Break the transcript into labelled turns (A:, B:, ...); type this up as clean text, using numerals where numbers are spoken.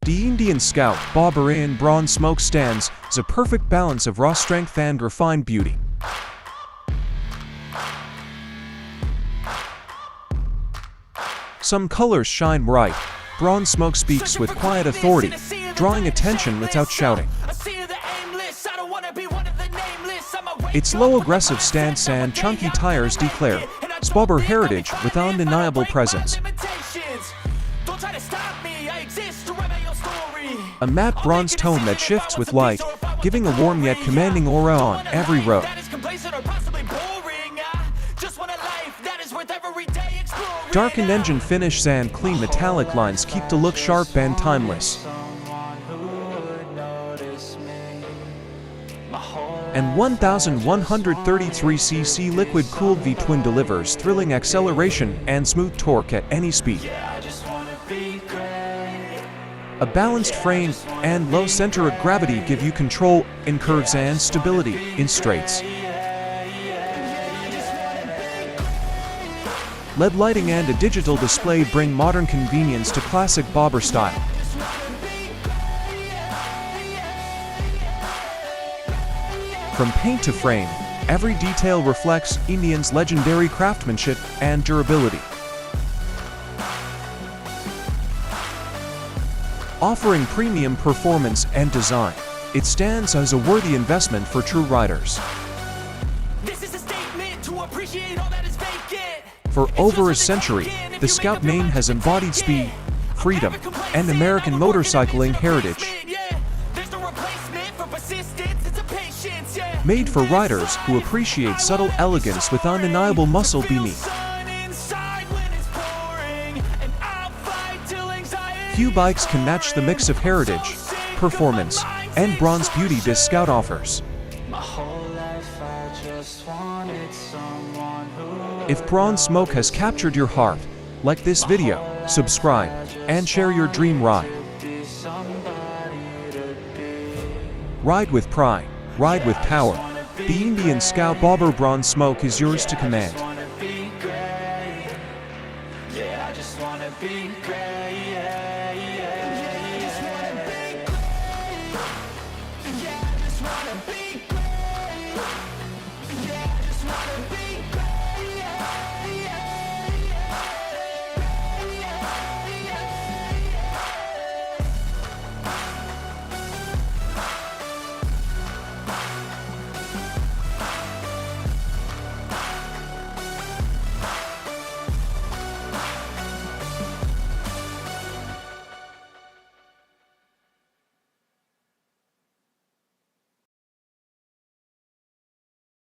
A: The Indian Scout Bobber in Bronze Smoke stands is a perfect balance of raw strength and refined beauty. Some colors shine bright. Bronze Smoke speaks with quiet authority, drawing attention without shouting. Its low aggressive stance and chunky tires declare Bobber heritage with undeniable presence. A matte bronze tone that shifts with light, giving a warm yet commanding aura on every road. Darkened engine finishes and clean metallic lines keep the look sharp and timeless. And 1133cc liquid-cooled V-twin delivers thrilling acceleration and smooth torque at any speed. A balanced frame and low center of gravity give you control in curves and stability in straights. LED lighting and a digital display bring modern convenience to classic bobber style. From paint to frame, every detail reflects Indian's legendary craftsmanship and durability. Offering premium performance and design, it stands as a worthy investment for true riders. For over a century, the Scout name has embodied speed, freedom, and American motorcycling heritage. Made for riders who appreciate subtle elegance with undeniable muscle beneath. Few bikes can match the mix of heritage, performance, and bronze beauty this Scout offers. If Bronze Smoke has captured your heart, like this video, subscribe, and share your dream ride. Ride with pride, ride with power. The Indian Scout Bobber Bronze Smoke is yours to command.